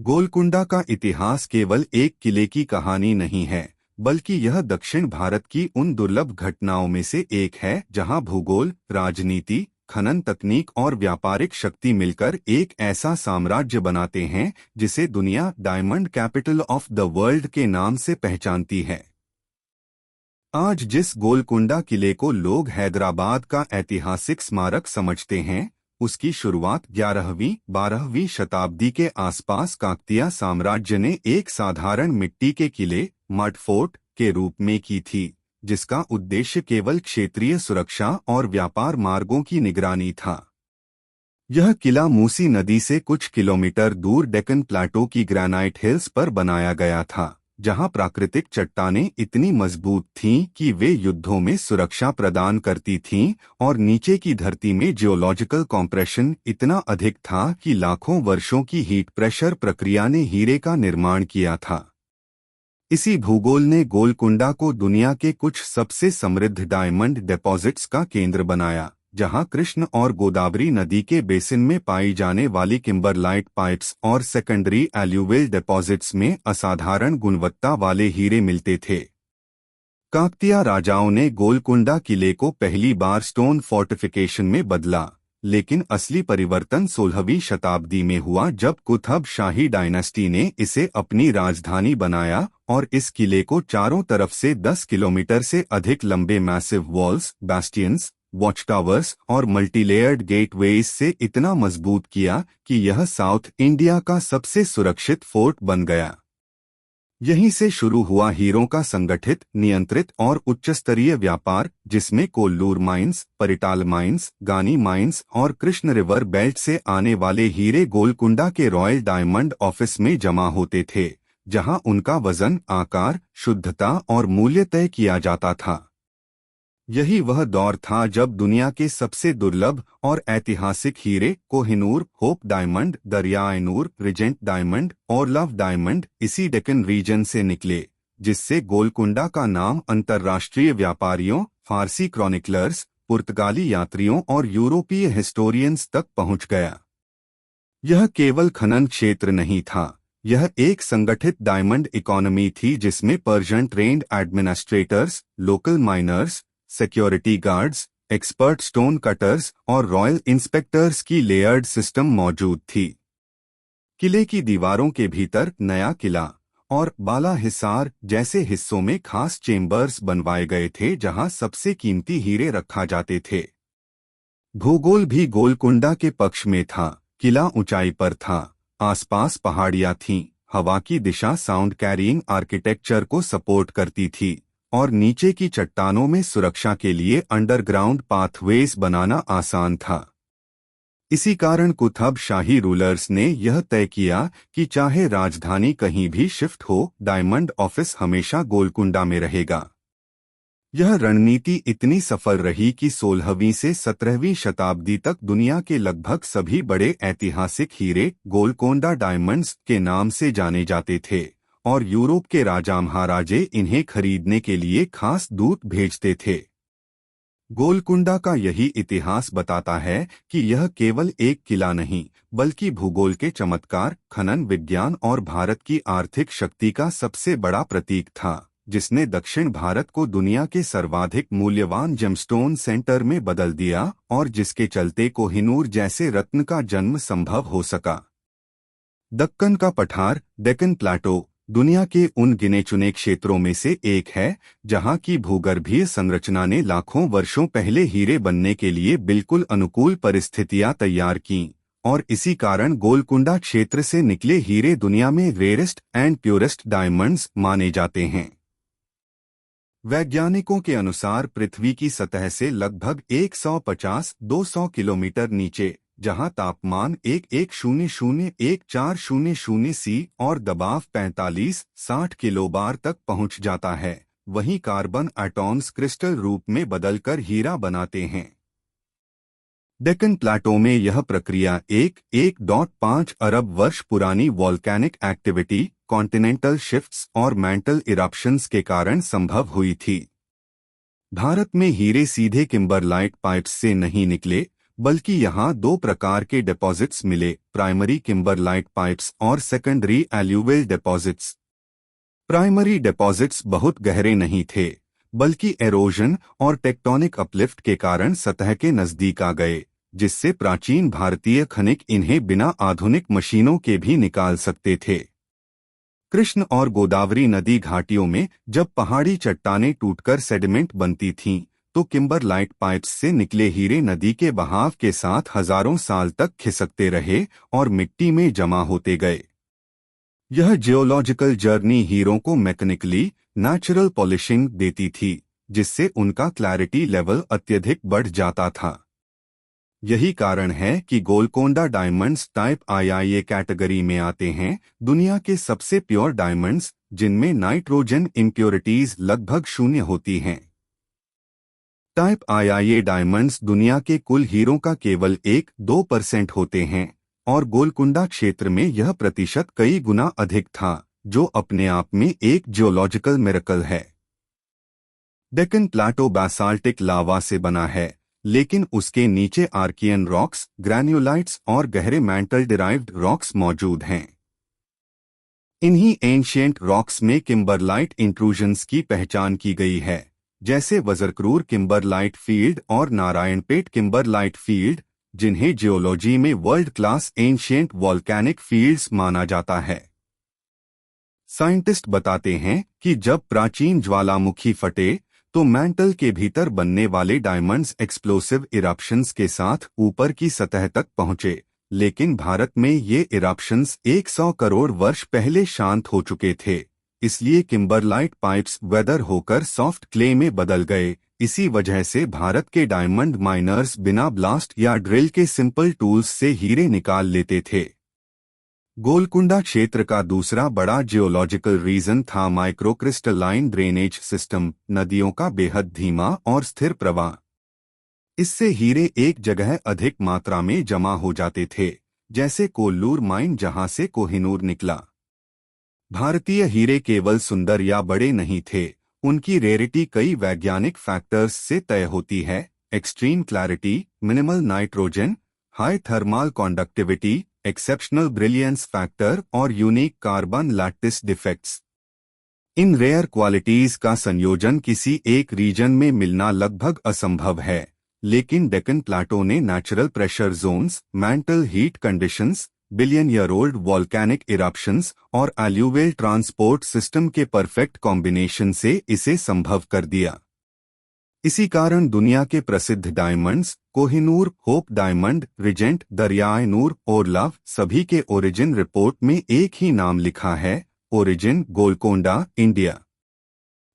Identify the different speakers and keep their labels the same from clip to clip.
Speaker 1: गोलकुंडा का इतिहास केवल एक किले की कहानी नहीं है, बल्कि यह दक्षिण भारत की उन दुर्लभ घटनाओं में से एक है जहां भूगोल, राजनीति, खनन तकनीक और व्यापारिक शक्ति मिलकर एक ऐसा साम्राज्य बनाते हैं जिसे दुनिया diamond capital of the world के नाम से पहचानती है। आज जिस गोलकुंडा किले को लोग हैदराबाद का ऐतिहासिक स्मारक समझते हैं, उसकी शुरुआत 11वीं-12वीं शताब्दी के आसपास काकतीय साम्राज्य ने एक साधारण मिट्टी के किले मड फोर्ट के रूप में की थी, जिसका उद्देश्य केवल क्षेत्रीय सुरक्षा और व्यापार मार्गों की निगरानी था। यह किला मूसी नदी से कुछ किलोमीटर दूर डेक्कन प्लेटो की ग्रेनाइट हिल्स पर बनाया गया था, जहां प्राकृतिक चट्टानें इतनी मजबूत थीं कि वे युद्धों में सुरक्षा प्रदान करती थीं और नीचे की धरती में जियोलॉजिकल कॉम्प्रेशन इतना अधिक था कि लाखों वर्षों की हीट प्रेशर प्रक्रिया ने हीरे का निर्माण किया था। इसी भूगोल ने गोलकुंडा को दुनिया के कुछ सबसे समृद्ध डायमंड डिपॉजिट्स का केंद्र बनाया, जहां कृष्ण और गोदावरी नदी के बेसिन में पाई जाने वाली किम्बरलाइट पाइप्स और सेकेंडरी एल्यूवियल डिपॉजिट्स में असाधारण गुणवत्ता वाले हीरे मिलते थे। काकतीय राजाओं ने गोलकुंडा किले को पहली बार स्टोन फोर्टिफिकेशन में बदला, लेकिन असली परिवर्तन 16वीं शताब्दी में हुआ जब कुतुब शाही डायनेस्टी ने इसे अपनी राजधानी बनाया और इस किले को चारों तरफ से 10 किलोमीटर से अधिक लंबे मैसिव वॉल्स, बास्टियंस, वॉच टावर्स और मल्टीलेयर्ड गेटवेज से इतना मजबूत किया कि यह साउथ इंडिया का सबसे सुरक्षित फोर्ट बन गया। यहीं से शुरू हुआ हीरों का संगठित, नियंत्रित और उच्चस्तरीय व्यापार, जिसमें कोल्लूर माइंस, परिटाल माइंस, गानी माइंस और कृष्ण रिवर बेल्ट से आने वाले हीरे गोलकुंडा के रॉयल डायमंड ऑफिस में जमा होते थे, जहां उनका वजन, आकार, शुद्धता और मूल्य तय किया जाता था। यही वह दौर था जब दुनिया के सबसे दुर्लभ और ऐतिहासिक हीरे Kohinoor, hope diamond, Darya e Noor, regent diamond और लव डायमंड इसी डेक्कन रीजन से निकले, जिससे गोलकुंडा का नाम अंतर्राष्ट्रीय व्यापारियों, फारसी क्रॉनिकलर्स, पुर्तगाली यात्रियों और यूरोपीय हिस्टोरियंस तक पहुंच गया। यह केवल खनन क्षेत्र नहीं था, यह एक संगठित डायमंड इकोनॉमी थी जिसमें Persian trained administrators, local miners, security guards, expert stone cutters और रॉयल इंस्पेक्टर्स की लेयर्ड सिस्टम मौजूद थी। किले की दीवारों के भीतर नया किला और बाला हिसार जैसे हिस्सों में खास चेम्बर्स बनवाए गए थे जहां सबसे कीमती हीरे रखा जाते थे। भूगोल भी गोलकुंडा के पक्ष में था। किला ऊंचाई पर था, आसपास पहाड़ियां थीं, हवा की दिशा साउंड कैरिंग आर्किटेक्चर को सपोर्ट करती थी और नीचे की चट्टानों में सुरक्षा के लिए अंडरग्राउंड पाथवेज बनाना आसान था। इसी कारण कुतुब शाही रूलर्स ने यह तय किया कि चाहे राजधानी कहीं भी शिफ्ट हो, डायमंड ऑफिस हमेशा गोलकुंडा में रहेगा। यह रणनीति इतनी सफल रही कि 16वीं से 17वीं शताब्दी तक दुनिया के लगभग सभी बड़े ऐतिहासिक हीरे गोलकोंडा डायमंड्स के नाम से जाने जाते थे और यूरोप के राजा महाराजे इन्हें खरीदने के लिए खास दूत भेजते थे। गोलकुंडा का यही इतिहास बताता है कि यह केवल एक किला नहीं, बल्कि भूगोल के चमत्कार, खनन विज्ञान और भारत की आर्थिक शक्ति का सबसे बड़ा प्रतीक था, जिसने दक्षिण भारत को दुनिया के सर्वाधिक मूल्यवान जेमस्टोन सेंटर में बदल दिया और जिसके चलते कोहिनूर जैसे रत्न का जन्म संभव हो सका। दक्कन का पठार, डेक्कन प्लेटो, दुनिया के उन गिने चुने क्षेत्रों में से एक है जहां की भूगर्भीय संरचना ने लाखों वर्षों पहले हीरे बनने के लिए बिल्कुल अनुकूल परिस्थितियां तैयार कीं और इसी कारण गोलकुंडा क्षेत्र से निकले हीरे दुनिया में रेयरेस्ट एंड प्योरेस्ट डायमंड्स माने जाते हैं। वैज्ञानिकों के अनुसार पृथ्वी की सतह से लगभग 150-200 किलोमीटर नीचे, जहां तापमान 1100-1400 सी और दबाव 45-60 किलोबार तक पहुंच जाता है, वहीं कार्बन एटॉम्स क्रिस्टल रूप में बदलकर हीरा बनाते हैं। डेक्कन प्लेटो में यह प्रक्रिया 1.5 अरब वर्ष पुरानी वॉल्केनिक एक्टिविटी, कॉन्टिनेंटल शिफ्ट्स और मैंटल इरप्शंस के कारण संभव हुई थी। भारत में हीरे सीधे किम्बरलाइट पाइप्स से नहीं निकले, बल्कि यहाँ दो प्रकार के डिपॉजिट्स मिले, प्राइमरी किम्बरलाइट पाइप्स और secondary alluvial deposits. Primary deposits बहुत गहरे नहीं थे, बल्कि एरोजन और टेक्टोनिक अपलिफ्ट के कारण सतह के नजदीक आ गए, जिससे प्राचीन भारतीय खनिक इन्हें बिना आधुनिक मशीनों के भी निकाल सकते थे। कृष्ण और गोदावरी नदी घाटियों में जब पहाड़ी चट्टानें टूटकर सेडिमेंट बनती थीं, तो किम्बरलाइट पाइप्स से निकले हीरे नदी के बहाव के साथ हजारों साल तक खिसकते रहे और मिट्टी में जमा होते गए। यह जियोलॉजिकल जर्नी हीरों को मैकेनिकली नेचुरल पॉलिशिंग देती थी, जिससे उनका क्लैरिटी लेवल अत्यधिक बढ़ जाता था। यही कारण है कि Golconda diamonds type IIA category में आते हैं, दुनिया के सबसे प्योर डायमंड्स जिनमें नाइट्रोजन इम्प्योरिटीज लगभग शून्य होती हैं। टाइप आईआईए डायमंड्स दुनिया के कुल हीरों का केवल 1-2% होते हैं और गोलकुंडा क्षेत्र में यह प्रतिशत कई गुना अधिक था, जो अपने आप में एक जियोलॉजिकल मिरेकल है। डेक्कन प्लाटो बासाल्टिक लावा से बना है, लेकिन उसके नीचे आर्कियन रॉक्स, ग्रैन्युलाइट्स और गहरे मैंटल डिराइव्ड रॉक्स मौजूद हैं। इन्हीं एंशिएंट रॉक्स में किम्बरलाइट इंट्रूजन्स की पहचान की गई है, जैसे वजरक्रूर किम्बरलाइट फील्ड और नारायणपेट किम्बरलाइट फील्ड, जिन्हें जियोलॉजी में world class ancient volcanic fields माना जाता है। साइंटिस्ट बताते हैं कि जब प्राचीन ज्वालामुखी फटे तो मैंटल के भीतर बनने वाले डायमंड्स एक्सप्लोसिव इरप्शंस के साथ ऊपर की सतह तक पहुंचे, लेकिन भारत में ये इरप्शंस 100 करोड़ वर्ष पहले शांत हो चुके थे, इसलिए किम्बरलाइट पाइप्स वेदर होकर सॉफ्ट क्ले में बदल गए। इसी वजह से भारत के डायमंड माइनर्स बिना ब्लास्ट या ड्रिल के सिंपल टूल्स से हीरे निकाल लेते थे। गोलकुंडा क्षेत्र का दूसरा बड़ा जियोलॉजिकल रीजन था माइक्रोक्रिस्टलाइन ड्रेनेज सिस्टम, नदियों का बेहद धीमा और स्थिर प्रवाह। इससे हीरे एक जगह अधिक मात्रा में जमा हो जाते थे, जैसे कोल्लूर माइन जहां से कोहिनूर निकला। भारतीय हीरे केवल सुंदर या बड़े नहीं थे, उनकी रेयरिटी कई वैज्ञानिक फैक्टर्स से तय होती है। Extreme clarity, minimal nitrogen, high thermal conductivity, exceptional brilliance factor और यूनिक कार्बन लैटिस डिफेक्ट्स। इन रेयर क्वालिटीज का संयोजन किसी एक रीजन में मिलना लगभग असंभव है, लेकिन डेक्कन प्लाटो ने natural pressure zones, mantle heat conditions, billion year old volcanic eruptions और एल्यूवियल ट्रांसपोर्ट सिस्टम के परफेक्ट कॉम्बिनेशन से इसे संभव कर दिया। इसी कारण दुनिया के प्रसिद्ध diamonds Kohinoor, hope diamond, regent, Darya e Noor और लव, सभी के ओरिजिन रिपोर्ट में एक ही नाम लिखा है, ओरिजिन गोलकोंडा, इंडिया।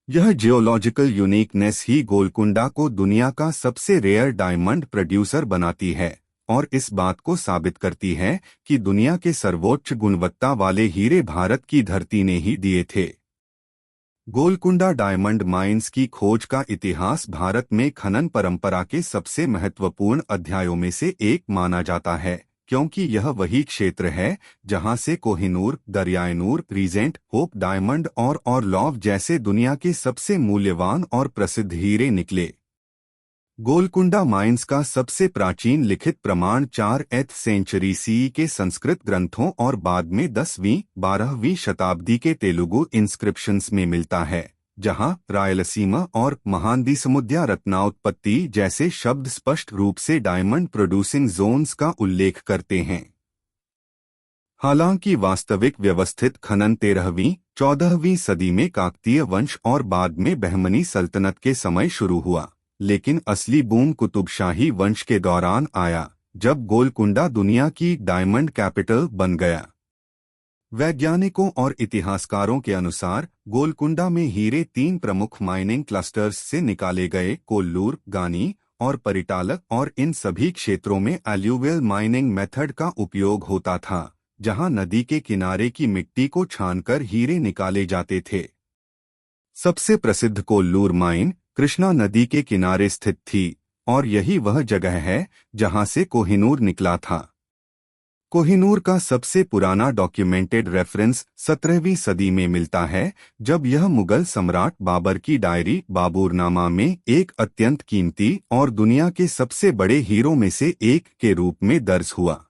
Speaker 1: यह जियोलॉजिकल यूनिकनेस ही गोलकुंडा को दुनिया का सबसे रेयर डायमंड प्रोड्यूसर बनाती है और इस बात को साबित करती है कि दुनिया के सर्वोच्च गुणवत्ता वाले हीरे भारत की धरती ने ही दिए थे। गोलकुंडा डायमंड माइंस की खोज का इतिहास भारत में खनन परंपरा के सबसे महत्वपूर्ण अध्यायों में से एक माना जाता है, क्योंकि यह वही क्षेत्र है जहां से कोहिनूर, दरियाए नूर, रीजेंट, होप डायमंड और लॉव जैसे दुनिया के सबसे मूल्यवान और प्रसिद्ध हीरे निकले। गोलकुंडा माइंस का सबसे प्राचीन लिखित प्रमाण 4th सेंचुरी सीई के संस्कृत ग्रंथों और बाद में 10वीं-12वीं शताब्दी के तेलुगु इंस्क्रिप्शंस में मिलता है, जहां रायलसीमा और महानदीसमुद्या रत्नाउत्पत्ति जैसे शब्द स्पष्ट रूप से डायमंड प्रोड्यूसिंग जोन्स का उल्लेख करते हैं। हालांकि वास्तविक व्यवस्थित खनन 13वीं-14वीं सदी में काकतीय वंश और बाद में बहमनी सल्तनत के समय शुरू हुआ, लेकिन असली बूम कुतुबशाही वंश के दौरान आया, जब गोलकुंडा दुनिया की डायमंड कैपिटल बन गया। वैज्ञानिकों और इतिहासकारों के अनुसार गोलकुंडा में हीरे 3 प्रमुख माइनिंग क्लस्टर्स से निकाले गए, कोल्लूर, गानी और परिटालक, और इन सभी क्षेत्रों में एल्यूवियल माइनिंग मेथड का उपयोग होता था, जहां नदी के किनारे की मिट्टी को छानकर हीरे निकाले जाते थे। सबसे प्रसिद्ध कोल्लूर माइन कृष्णा नदी के किनारे स्थित थी और यही वह जगह है जहां से कोहिनूर निकला था। कोहिनूर का सबसे पुराना डॉक्यूमेंटेड रेफरेंस 17वीं सदी में मिलता है, जब यह मुगल सम्राट बाबर की डायरी बाबूरनामा में एक अत्यंत कीमती और दुनिया के सबसे बड़े हीरों में से एक के रूप में दर्ज हुआ।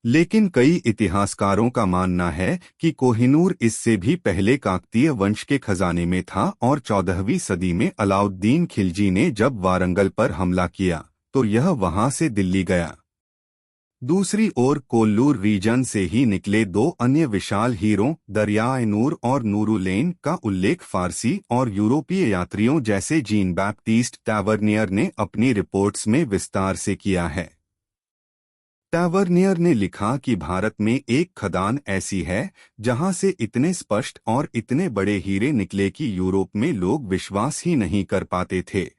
Speaker 1: लेकिन कई इतिहासकारों का मानना है कि कोहिनूर इससे भी पहले काकतीय वंश के खजाने में था और 14वीं सदी में अलाउद्दीन खिलजी ने जब वारंगल पर हमला किया तो यह वहां से दिल्ली गया। दूसरी ओर कोल्लूर रीजन से ही निकले दो अन्य विशाल हीरों दरियाए नूर और नूरुलेन का उल्लेख फारसी और यूरोपीय यात्रियों जैसे जीन बैप्टिस्ट टैवर्नियर ने अपनी रिपोर्ट्स में विस्तार से किया है। टैवर्नियर ने लिखा कि भारत में एक खदान ऐसी है जहां से इतने स्पष्ट और इतने बड़े हीरे निकले कि यूरोप में लोग विश्वास ही नहीं कर पाते थे।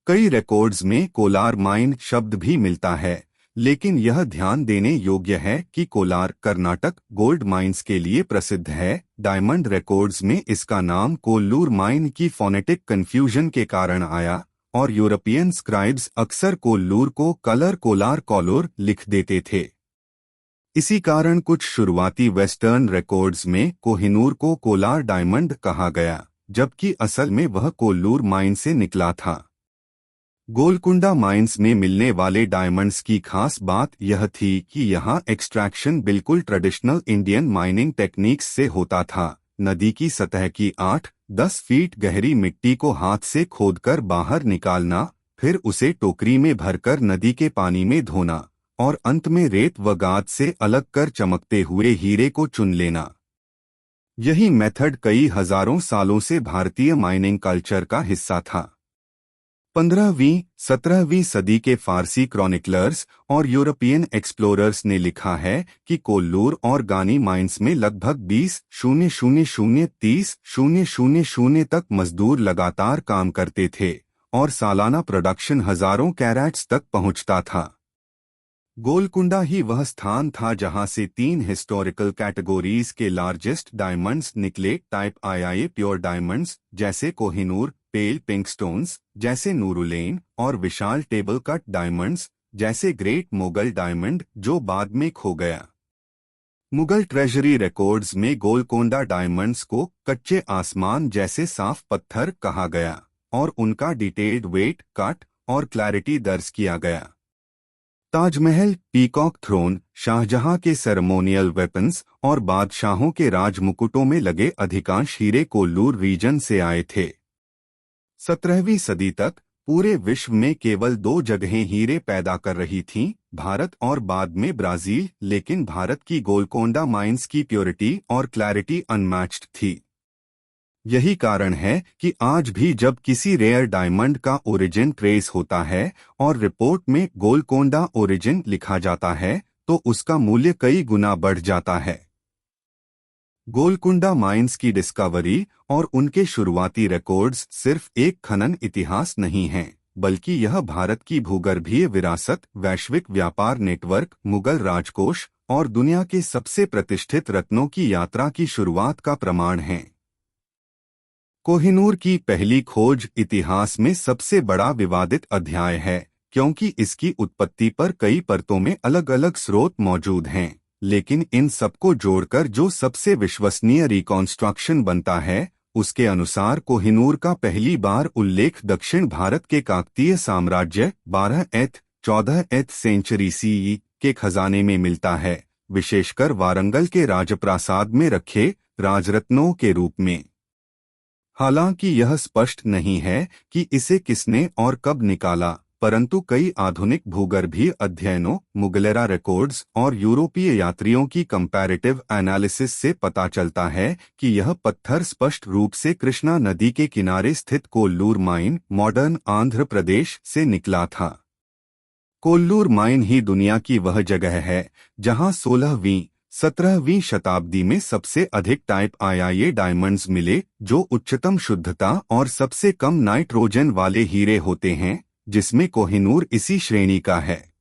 Speaker 1: कई रिकॉर्ड्स में कोलार माइन शब्द भी मिलता है, लेकिन यह ध्यान देने योग्य है कि कोलार कर्नाटक गोल्ड माइंस के लिए प्रसिद्ध है। डायमंड रिकॉर्ड्स में इसका नाम कोल्लूर माइन की फोनेटिक कंफ्यूजन के कारण आया और यूरोपियन स्क्राइब्स अक्सर कोल्लूर को कलर कोलार कॉलोर लिख देते थे। इसी कारण कुछ शुरुआती वेस्टर्न रिकॉर्ड्स में कोहिनूर को कोलार डायमंड कहा गया, जबकि असल में वह कोल्लूर माइन से निकला था। गोलकुंडा माइंस में मिलने वाले डायमंड्स की खास बात यह थी कि यहाँ एक्सट्रैक्शन बिल्कुल ट्रेडिशनल इंडियन माइनिंग टेक्निक्स से होता था। नदी की सतह की 8-10 फीट गहरी मिट्टी को हाथ से खोदकर बाहर निकालना, फिर उसे टोकरी में भरकर नदी के पानी में धोना और अंत में रेत व गाद से अलग कर चमकते हुए हीरे को चुन लेना। यही मेथड कई हजारों सालों से भारतीय माइनिंग कल्चर का हिस्सा था। 15वीं-17वीं सदी के फारसी क्रॉनिकलर्स और यूरोपियन एक्सप्लोरर्स ने लिखा है कि कोल्लूर और गानी माइंस में लगभग 20,000 तक मजदूर लगातार काम करते थे और सालाना प्रोडक्शन हजारों कैरेट्स तक पहुंचता था। गोलकुंडा ही वह स्थान था जहां से 3 हिस्टोरिकल कैटेगरीज के लार्जेस्ट डायमंड्स निकले। टाइप आई प्योर डायमंड्स जैसे कोहिनूर, पेल पिंक स्टोन्स जैसे नूरुलेन और विशाल टेबल कट डायमंड्स जैसे ग्रेट मुगल डायमंड जो बाद में खो गया। मुगल ट्रेजरी रिकॉर्ड्स में गोलकोंडा डायमंड्स को कच्चे आसमान जैसे साफ पत्थर कहा गया और उनका डिटेल्ड वेट, कट और क्लैरिटी दर्ज किया गया। ताजमहल, पीकॉक थ्रोन, शाहजहां के सेरेमोनियल वेपन्स और बादशाहों के राजमुकुटों में लगे अधिकांश हीरे कोल्लूर रीजन से आए थे। 17वीं सदी तक पूरे विश्व में केवल 2 जगहें हीरे पैदा कर रही थीं, भारत और बाद में ब्राजील, लेकिन भारत की गोलकोंडा माइंस की प्योरिटी और क्लैरिटी अनमैच्ड थी। यही कारण है कि आज भी जब किसी रेयर डायमंड का ओरिजिन ट्रेस होता है और रिपोर्ट में गोलकोंडा ओरिजिन लिखा जाता है तो उसका मूल्य कई गुना बढ़ जाता है। गोलकुंडा माइंस की डिस्कवरी और उनके शुरुआती रिकॉर्ड्स सिर्फ एक खनन इतिहास नहीं हैं, बल्कि यह भारत की भूगर्भीय विरासत, वैश्विक व्यापार नेटवर्क, मुगल राजकोष और दुनिया के सबसे प्रतिष्ठित रत्नों की यात्रा की शुरुआत का प्रमाण है। कोहिनूर की पहली खोज इतिहास में सबसे बड़ा विवादित अध्याय है, क्योंकि इसकी उत्पत्ति पर कई परतों में अलग अलग स्रोत मौजूद हैं, लेकिन इन सबको जोड़कर जो सबसे विश्वसनीय रिकॉन्स्ट्रक्शन बनता है, उसके अनुसार कोहिनूर का पहली बार उल्लेख दक्षिण भारत के काकतीय साम्राज्य 12th-14th सेंचुरी सीई के खजाने में मिलता है, विशेषकर वारंगल के राजप्रासाद में रखे राजरत्नों के रूप में। हालांकि यह स्पष्ट नहीं है कि इसे किसने और कब निकाला, परंतु कई आधुनिक भूगर्भीय अध्ययनों, मुगलेरा रिकॉर्ड्स और यूरोपीय यात्रियों की कंपैरेटिव एनालिसिस से पता चलता है कि यह पत्थर स्पष्ट रूप से कृष्णा नदी के किनारे स्थित कोल्लूर माइन, मॉडर्न आंध्र प्रदेश से निकला था। कोल्लूर माइन ही दुनिया की वह जगह है जहां 16वीं-17वीं शताब्दी में सबसे अधिक टाइप आई डायमंड्स मिले, जो उच्चतम शुद्धता और सबसे कम नाइट्रोजन वाले हीरे होते हैं, जिसमें कोहिनूर इसी श्रेणी का है।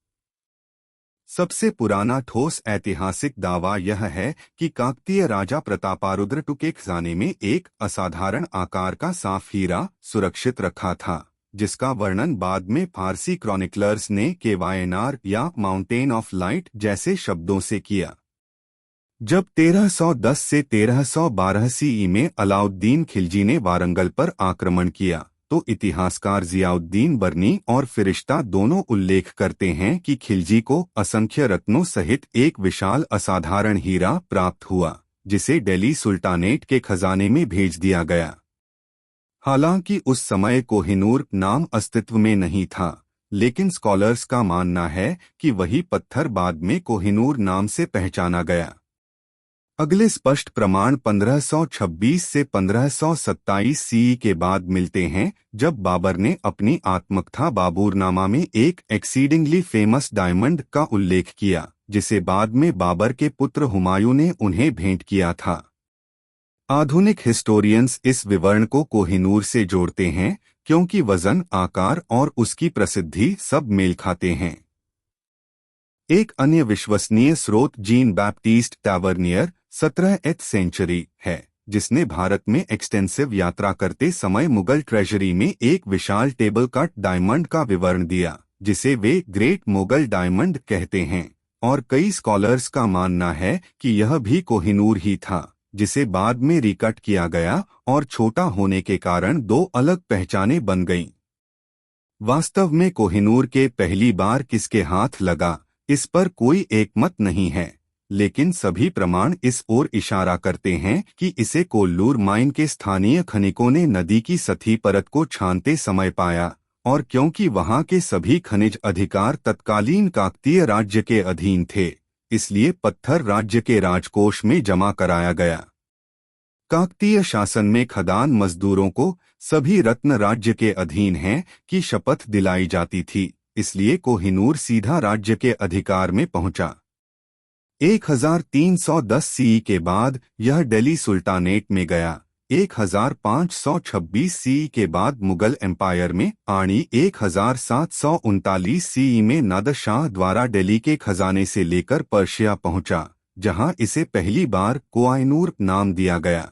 Speaker 1: सबसे पुराना ठोस ऐतिहासिक दावा यह है कि काकतीय राजा प्रतापारुद्र के खजाने में एक असाधारण आकार का साफ हीरा सुरक्षित रखा था, जिसका वर्णन बाद में फारसी क्रॉनिकलर्स ने केवायनार या माउंटेन ऑफ लाइट जैसे शब्दों से किया। जब 1310 से 1312 सीई में अलाउद्दीन खिलजी ने वारंगल पर आक्रमण किया तो इतिहासकार जियाउद्दीन बर्नी और फिरिश्ता दोनों उल्लेख करते हैं कि खिलजी को असंख्य रत्नों सहित एक विशाल असाधारण हीरा प्राप्त हुआ, जिसे दिल्ली सुल्तानेट के खजाने में भेज दिया गया। हालांकि उस समय कोहिनूर नाम अस्तित्व में नहीं था, लेकिन स्कॉलर्स का मानना है कि वही पत्थर बाद में कोहिनूर नाम से पहचाना गया। अगले स्पष्ट प्रमाण 1526 से 1527 सीई के बाद मिलते हैं, जब बाबर ने अपनी आत्मकथा बाबूरनामा में एक एक्सीडिंगली फेमस डायमंड का उल्लेख किया, जिसे बाद में बाबर के पुत्र हुमायूं ने उन्हें भेंट किया था। आधुनिक हिस्टोरियंस इस विवरण को कोहिनूर से जोड़ते हैं क्योंकि वजन, आकार और उसकी प्रसिद्धि सब मेल खाते हैं। एक अन्य विश्वसनीय स्रोत जीन बैप्टिस्ट टैवर्नियर 17वीं सेंचुरी है, जिसने भारत में एक्सटेंसिव यात्रा करते समय मुगल ट्रेजरी में एक विशाल टेबल कट डायमंड का विवरण दिया, जिसे वे ग्रेट मुगल डायमंड कहते हैं, और कई स्कॉलर्स का मानना है कि यह भी कोहिनूर ही था, जिसे बाद में रिकट किया गया और छोटा होने के कारण दो अलग पहचानें बन गईं। वास्तव में कोहिनूर के पहली बार किसके हाथ लगा, इस पर कोई एकमत नहीं है, लेकिन सभी प्रमाण इस ओर इशारा करते हैं कि इसे कोल्लूर माइन के स्थानीय खनिकों ने नदी की सतही परत को छानते समय पाया, और क्योंकि वहां के सभी खनिज अधिकार तत्कालीन काकतीय राज्य के अधीन थे, इसलिए पत्थर राज्य के राजकोष में जमा कराया गया। काकतीय शासन में खदान मजदूरों को सभी रत्न राज्य के अधीन हैं की शपथ दिलाई जाती थी, इसलिए कोहिनूर सीधा राज्य के अधिकार में पहुंचा। 1310 सीई के बाद यह दिल्ली सुल्तानेट में गया। 1526 सीई के बाद मुगल एम्पायर में आनी 1739 सीई में नादर शाह द्वारा दिल्ली के खजाने से लेकर पर्शिया पहुंचा, जहां इसे पहली बार कोहिनूर नाम दिया गया।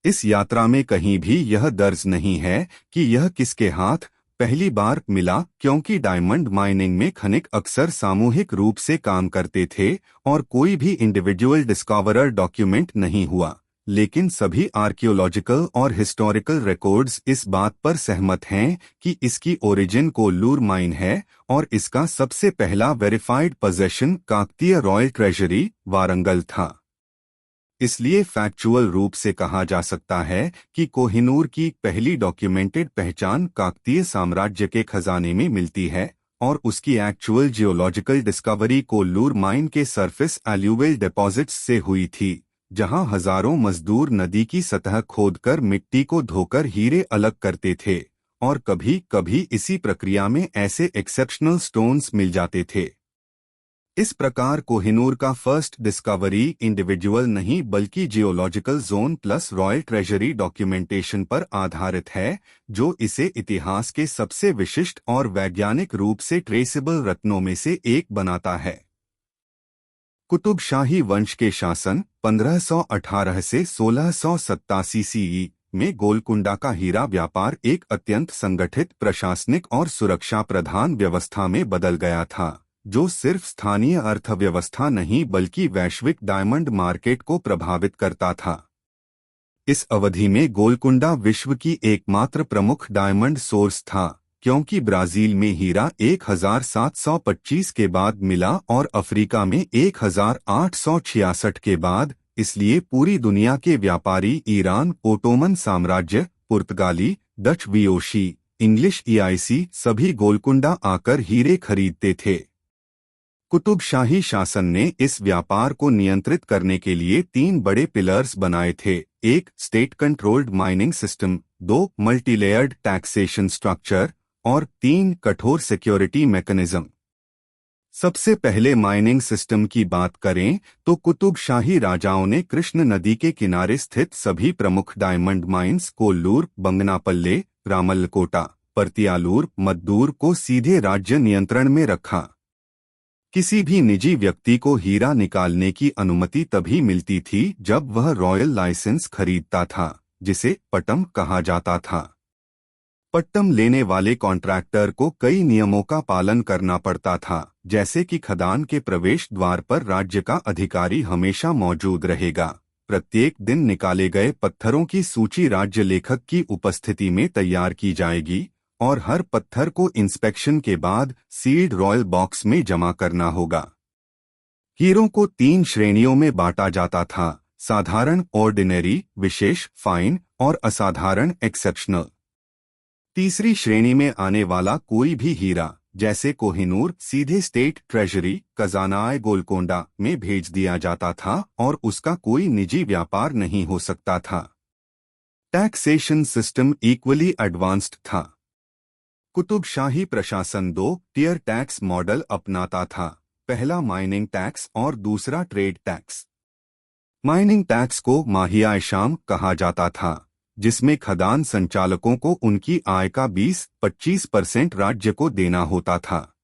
Speaker 1: इस यात्रा में कहीं भी यह दर्ज नहीं है कि यह किसके हाथ पहली बार मिला, क्योंकि डायमंड माइनिंग में खनिक अक्सर सामूहिक रूप से काम करते थे और कोई भी इंडिविजुअल डिस्कवरर डॉक्यूमेंट नहीं हुआ, लेकिन सभी आर्कियोलॉजिकल और हिस्टोरिकल रिकॉर्ड्स इस बात पर सहमत हैं कि इसकी ओरिजिन कोल्लूर माइन है और इसका सबसे पहला verified possession Kakatiya royal treasury Warangal था। इसलिए फैक्चुअल रूप से कहा जा सकता है कि कोहिनूर की पहली डॉक्यूमेंटेड पहचान काकतीय साम्राज्य के खजाने में मिलती है और उसकी actual geological discovery Kollur mine के सरफेस एल्यूवियल डिपॉजिट्स से हुई थी, जहां हजारों मजदूर नदी की सतह खोदकर मिट्टी को धोकर हीरे अलग करते थे, और कभी कभी इसी प्रक्रिया में ऐसे एक्सेप्शनल स्टोन्स मिल जाते थे। इस प्रकार कोहिनूर का फर्स्ट डिस्कवरी इंडिविजुअल नहीं बल्कि geological zone plus royal treasury documentation पर आधारित है, जो इसे इतिहास के सबसे विशिष्ट और वैज्ञानिक रूप से ट्रेसेबल रत्नों में से एक बनाता है। कुतुब शाही वंश के शासन 1518 से 1687 सीई में गोलकुंडा का हीरा व्यापार एक अत्यंत संगठित, प्रशासनिक और सुरक्षा प्रधान व्यवस्था में बदल गया था, जो सिर्फ स्थानीय अर्थव्यवस्था नहीं बल्कि वैश्विक डायमंड मार्केट को प्रभावित करता था। इस अवधि में गोलकुंडा विश्व की एकमात्र प्रमुख डायमंड सोर्स था, क्योंकि ब्राजील में हीरा 1725 के बाद मिला और अफ्रीका में 1866 के बाद, इसलिए पूरी दुनिया के व्यापारी ईरान, ओटोमन साम्राज्य, पुर्तगाली, डच वीओसी, इंग्लिश ईआईसी सभी गोलकुंडा आकर हीरे खरीदते थे। कुतुब शाही शासन ने इस व्यापार को नियंत्रित करने के लिए 3 बड़े पिलर्स बनाए थे। 1 state controlled mining system, 2 multilayered taxation structure और 3 कठोर सिक्योरिटी मैकेनिज्म। सबसे पहले माइनिंग सिस्टम की बात करें तो कुतुब शाही राजाओं ने कृष्ण नदी के किनारे स्थित सभी प्रमुख डायमंड माइंस कोल्लूर, बंगनापल्ले, रामल्लकोटा, पर्तियालूर, मद्दूर को सीधे राज्य नियंत्रण में रखा। किसी भी निजी व्यक्ति को हीरा निकालने की अनुमति तभी मिलती थी जब वह रॉयल लाइसेंस खरीदता था, जिसे पट्टम कहा जाता था। पट्टम लेने वाले कॉन्ट्रैक्टर को कई नियमों का पालन करना पड़ता था, जैसे कि खदान के प्रवेश द्वार पर राज्य का अधिकारी हमेशा मौजूद रहेगा। प्रत्येक दिन निकाले गए पत्थरों की सूची राज्य लेखक की उपस्थिति में तैयार की जाएगी और हर पत्थर को इंस्पेक्शन के बाद सील्ड रॉयल बॉक्स में जमा करना होगा। हीरों को 3 श्रेणियों में बांटा जाता था: साधारण ऑर्डिनरी, विशेष फाइन और असाधारण एक्सेप्शनल। तीसरी श्रेणी में आने वाला कोई भी हीरा, जैसे कोहिनूर, सीधे स्टेट ट्रेजरी खजानाए गोलकोंडा में भेज दिया जाता था और उसका कोई निजी व्यापार नहीं हो सकता था। टैक्सेशन सिस्टम इक्वली एडवांस्ड था। कुतुब शाही प्रशासन 2 टियर टैक्स मॉडल अपनाता था, पहला माइनिंग टैक्स और दूसरा ट्रेड टैक्स। माइनिंग टैक्स को माहिया शाम कहा जाता था, जिसमें खदान संचालकों को उनकी आय का 20-25% राज्य को देना होता था।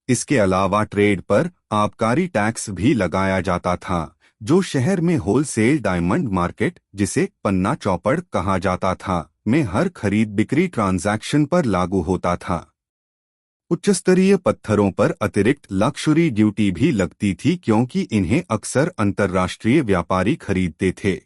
Speaker 1: इसके अलावा ट्रेड पर आबकारी टैक्स भी लगाया जाता था, जो शहर में होलसेल डायमंड मार्केट, जिसे पन्ना चौपड़ कहा जाता था, में हर खरीद बिक्री ट्रांजैक्शन पर लागू होता था। उच्चस्तरीय पत्थरों पर अतिरिक्त लक्जरी ड्यूटी भी लगती थी, क्योंकि इन्हें अक्सर अंतर्राष्ट्रीय व्यापारी खरीदते थे।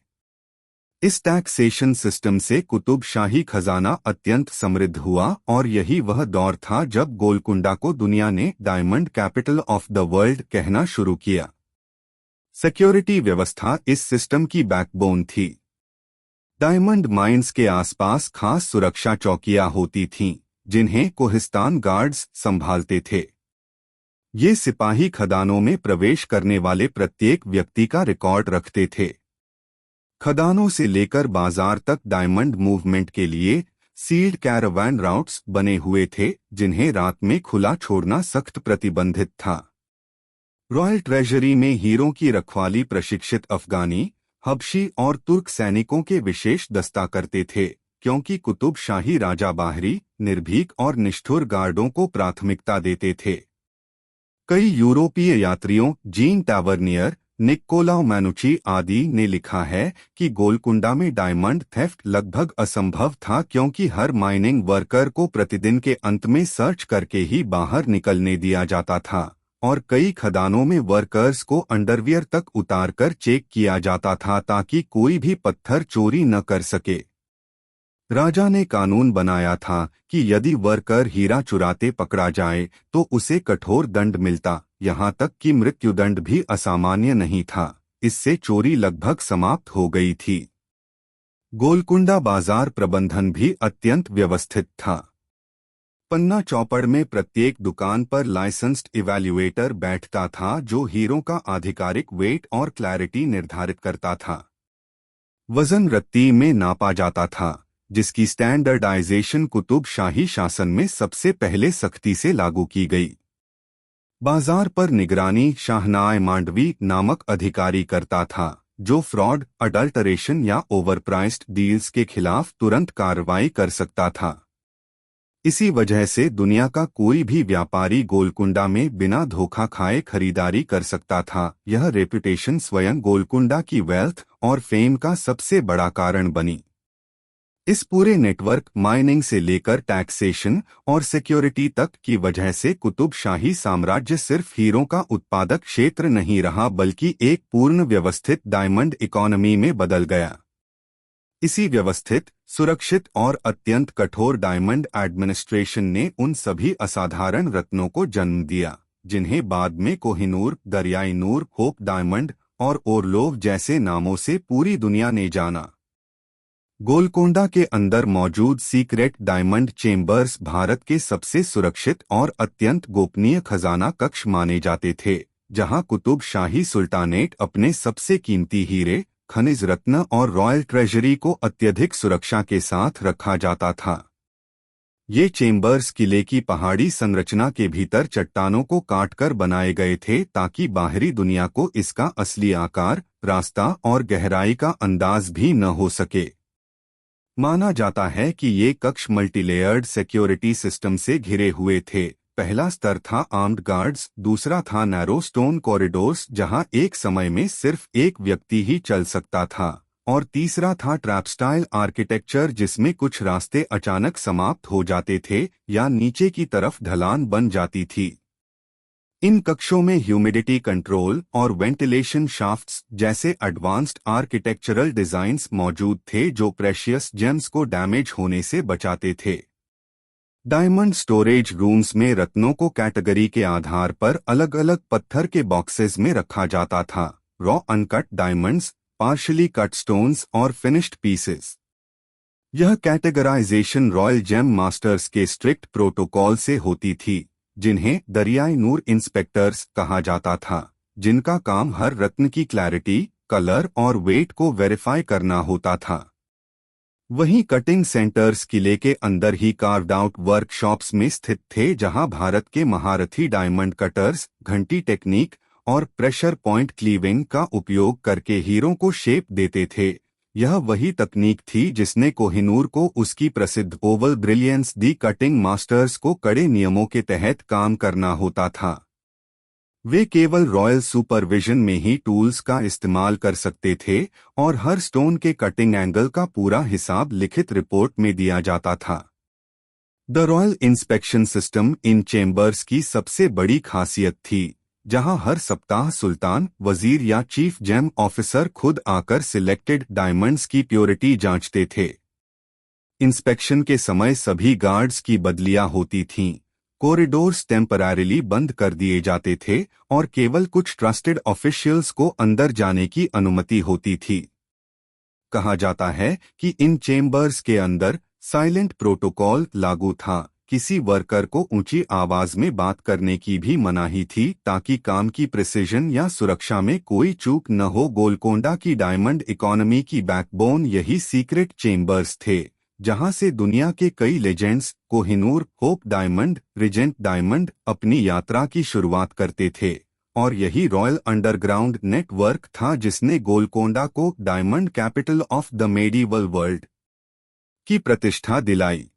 Speaker 1: इस टैक्सेशन सिस्टम से कुतुब शाही खजाना अत्यंत समृद्ध हुआ और यही वह दौर था जब गोलकुंडा को दुनिया ने diamond capital of the world कहना शुरू किया। सिक्योरिटी व्यवस्था इस सिस्टम की बैकबोन थी। डायमंड माइंस के आसपास खास सुरक्षा चौकियां होती थीं, जिन्हें कोहिस्तान गार्ड्स संभालते थे। ये सिपाही खदानों में प्रवेश करने वाले प्रत्येक व्यक्ति का रिकॉर्ड रखते थे। खदानों से लेकर बाजार तक डायमंड मूवमेंट के लिए सील्ड कैरावान राउट्स बने हुए थे, जिन्हें रात में खुला छोड़ना सख्त प्रतिबंधित था। रॉयल ट्रेजरी में हीरों की रखवाली प्रशिक्षित अफगानी, हबशी और तुर्क सैनिकों के विशेष दस्ता करते थे, क्योंकि कुतुब शाही राजा बाहरी, निर्भीक और निष्ठुर गार्डों को प्राथमिकता देते थे। कई यूरोपीय यात्रियों, जीन टावर्नियर, निकोलाउ मैनुची आदि ने लिखा है कि गोलकुंडा में डायमंड थेफ्ट लगभग असंभव था, क्योंकि हर माइनिंग वर्कर को प्रतिदिन के अंत में सर्च करके ही बाहर निकलने दिया जाता था और कई खदानों में वर्कर्स को अंडरवियर तक उतारकर चेक किया जाता था ताकि कोई भी पत्थर चोरी न कर सके। राजा ने कानून बनाया था कि यदि वर्कर हीरा चुराते पकड़ा जाए तो उसे कठोर दंड मिलता, यहाँ तक कि मृत्युदंड भी असामान्य नहीं था। इससे चोरी लगभग समाप्त हो गई थी। गोलकुंडा बाजार प्रबंधन भी अत्यंत व्यवस्थित था। पन्ना चौपड़ में प्रत्येक दुकान पर लाइसेंस्ड इवैल्यूएटर बैठता था, जो हीरों का आधिकारिक वेट और क्लैरिटी निर्धारित करता था। वजन रत्ती में नापा जाता था, जिसकी स्टैंडर्डाइजेशन कुतुब शाही शासन में सबसे पहले सख्ती से लागू की गई। बाजार पर निगरानी शाहनाए मांडवी नामक अधिकारी करता था, जो फ्रॉड, अडल्टरेशन या ओवरप्राइस्ड डील्स के खिलाफ तुरंत कार्रवाई कर सकता था। इसी वजह से दुनिया का कोई भी व्यापारी गोलकुंडा में बिना धोखा खाए खरीदारी कर सकता था। यह रेपुटेशन स्वयं गोलकुंडा की वेल्थ और फेम का सबसे बड़ा कारण बनी। इस पूरे नेटवर्क, माइनिंग से लेकर टैक्सेशन और सिक्योरिटी तक की वजह से कुतुब शाही साम्राज्य सिर्फ हीरों का उत्पादक क्षेत्र नहीं रहा, बल्कि एक पूर्ण व्यवस्थित डायमंड इकोनॉमी में बदल गया। इसी व्यवस्थित, सुरक्षित और अत्यंत कठोर डायमंड एडमिनिस्ट्रेशन ने उन सभी असाधारण रत्नों को जन्म दिया, जिन्हें बाद में कोहिनूर, दरियाई नूर, होप डायमंड और ओरलोव जैसे नामों से पूरी दुनिया ने जाना। गोलकोंडा के अंदर मौजूद सीक्रेट डायमंड चेम्बर्स भारत के सबसे सुरक्षित और अत्यंत गोपनीय खजाना कक्ष माने जाते थे, जहां कुतुब शाही सुल्तानेट अपने सबसे कीमती हीरे, खनिज रत्न और रॉयल ट्रेजरी को अत्यधिक सुरक्षा के साथ रखा जाता था। ये चेम्बर्स किले की पहाड़ी संरचना के भीतर चट्टानों को काटकर बनाए गए थे, ताकि बाहरी दुनिया को इसका असली आकार, रास्ता और गहराई का अंदाज भी न हो सके। माना जाता है कि ये कक्ष मल्टीलेयर्ड सिक्योरिटी सिस्टम से घिरे हुए थे। पहला स्तर था आर्म्ड गार्ड्स, दूसरा था नैरो स्टोन कॉरिडोर्स, जहां एक समय में सिर्फ एक व्यक्ति ही चल सकता था, और तीसरा था ट्रैप स्टाइल आर्किटेक्चर, जिसमें कुछ रास्ते अचानक समाप्त हो जाते थे या नीचे की तरफ ढलान बन जाती थी। इन कक्षों में ह्यूमिडिटी कंट्रोल और वेंटिलेशन शाफ्ट्स जैसे एडवांस्ड आर्किटेक्चरल डिजाइन्स मौजूद थे जो प्रेशियस जेम्स को डैमेज होने से बचाते थे। डायमंड स्टोरेज रूम्स में रत्नों को कैटेगरी के आधार पर अलग अलग पत्थर के बॉक्सेस में रखा जाता था। Raw uncut diamonds, partially cut stones और फिनिश्ड पीसेस। यह कैटेगराइजेशन रॉयल जेम मास्टर्स के स्ट्रिक्ट प्रोटोकॉल से होती थी, जिन्हें दरियाई नूर इंस्पेक्टर्स कहा जाता था, जिनका काम हर रत्न की क्लैरिटी, कलर और वेट को वेरीफाई करना होता था। वहीं कटिंग सेंटर्स किले के अंदर ही कार्व्ड आउट वर्कशॉप्स में स्थित थे, जहां भारत के महारथी डायमंड कटर्स घंटी टेक्निक और प्रेशर पॉइंट क्लीविंग का उपयोग करके हीरों को शेप देते थे। यह वही तकनीक थी जिसने कोहिनूर को उसकी प्रसिद्ध ओवल ब्रिलियंस दी। कटिंग मास्टर्स को कड़े नियमों के तहत काम करना होता था। वे केवल रॉयल सुपरविजन में ही टूल्स का इस्तेमाल कर सकते थे और हर स्टोन के कटिंग एंगल का पूरा हिसाब लिखित रिपोर्ट में दिया जाता था। The royal inspection system in chambers की सबसे बड़ी खासियत थी, जहां हर सप्ताह सुल्तान, वजीर या चीफ जेम ऑफिसर खुद आकर सिलेक्टेड डायमंड्स की प्योरिटी जांचते थे। इंस्पेक्शन के समय सभी गार्ड्स की बदलियां होती थीं, कॉरिडोर्स टेम्पररीली बंद कर दिए जाते थे और केवल कुछ ट्रस्टेड ऑफिशियल्स को अंदर जाने की अनुमति होती थी। कहा जाता है कि इन चेम्बर्स के अंदर साइलेंट प्रोटोकॉल लागू था। किसी वर्कर को ऊंची आवाज में बात करने की भी मनाही थी, ताकि काम की प्रिसिजन या सुरक्षा में कोई चूक न हो। गोलकोंडा की डायमंड इकोनॉमी की बैकबोन यही सीक्रेट चेम्बर्स थे, जहां से दुनिया के कई legends Kohinoor, hope diamond, Regent diamond अपनी यात्रा की शुरुआत करते थे। और यही रॉयल अंडरग्राउंड नेटवर्क था जिसने गोलकोंडा को diamond capital of the medieval world की प्रतिष्ठा दिलाई।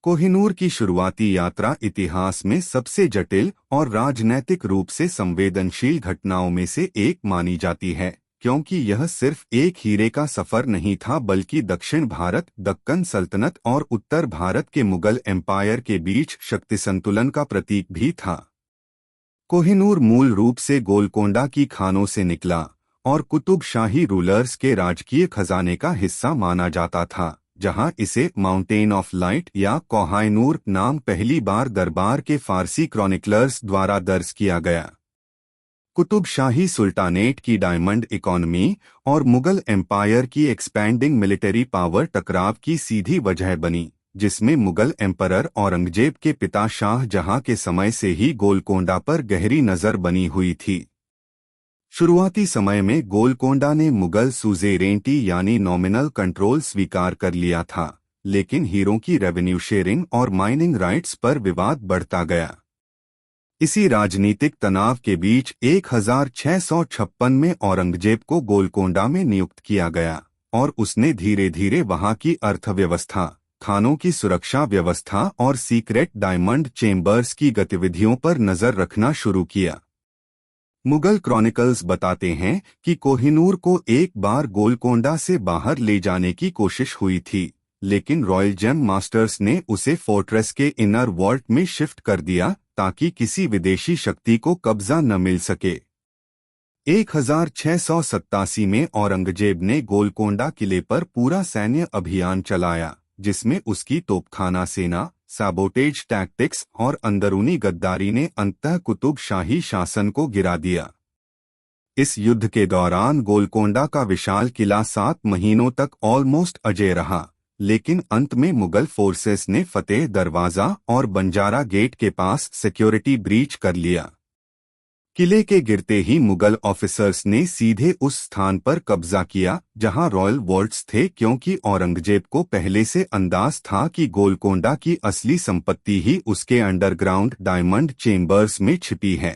Speaker 1: कोहिनूर की शुरुआती यात्रा इतिहास में सबसे जटिल और राजनैतिक रूप से संवेदनशील घटनाओं में से एक मानी जाती है, क्योंकि यह सिर्फ एक हीरे का सफर नहीं था, बल्कि दक्षिण भारत, दक्कन सल्तनत और उत्तर भारत के मुगल एम्पायर के बीच शक्ति संतुलन का प्रतीक भी था। कोहिनूर मूल रूप से गोलकोंडा की खानों से निकला और कुतुब शाही रूलर्स के राजकीय खजाने का हिस्सा माना जाता था, जहां इसे माउंटेन ऑफ लाइट या कोहाइनूर नाम पहली बार दरबार के फारसी क्रॉनिकलर्स द्वारा दर्ज किया गया। कुतुब शाही सुल्तानेट की डायमंड इकोनॉमी और मुगल एम्पायर की एक्सपैंडिंग मिलिट्री पावर टकराव की सीधी वजह बनी, जिसमें मुगल एम्परर औरंगजेब के पिता शाहजहां के समय से ही गोलकोंडा पर गहरी नजर बनी हुई थी। शुरुआती समय में गोलकोंडा ने मुगल सुजेरेंटी यानी नॉमिनल कंट्रोल स्वीकार कर लिया था, लेकिन हीरों की रेवेन्यू शेयरिंग और माइनिंग राइट्स पर विवाद बढ़ता गया। इसी राजनीतिक तनाव के बीच 1656 में औरंगजेब को गोलकोंडा में नियुक्त किया गया और उसने धीरे धीरे वहां की अर्थव्यवस्था, खानों की सुरक्षा व्यवस्था और सीक्रेट डायमंड चेम्बर्स की गतिविधियों पर नजर रखना शुरू किया। मुगल क्रॉनिकल्स बताते हैं कि कोहिनूर को एक बार गोलकोंडा से बाहर ले जाने की कोशिश हुई थी, लेकिन रॉयल जेम मास्टर्स ने उसे फोर्ट्रेस के इनर वॉल्ट में शिफ्ट कर दिया ताकि किसी विदेशी शक्ति को कब्जा न मिल सके। 1687 में औरंगजेब ने गोलकोंडा किले पर पूरा सैन्य अभियान चलाया, जिसमें उसकी तोपखाना सेना, सैबोटेज टैक्टिक्स और अंदरूनी गद्दारी ने अंततः कुतुब शाही शासन को गिरा दिया। इस युद्ध के दौरान गोलकोंडा का विशाल किला 7 महीनों तक ऑलमोस्ट अजेय रहा, लेकिन अंत में मुगल फोर्सेस ने फतेह दरवाजा और बंजारा गेट के पास सिक्योरिटी ब्रीच कर लिया। किले के गिरते ही मुगल ऑफिसर्स ने सीधे उस स्थान पर कब्जा किया जहां रॉयल वॉल्ट्स थे, क्योंकि औरंगजेब को पहले से अंदाज था कि गोलकोंडा की असली संपत्ति ही उसके अंडरग्राउंड डायमंड चेम्बर्स में छिपी है।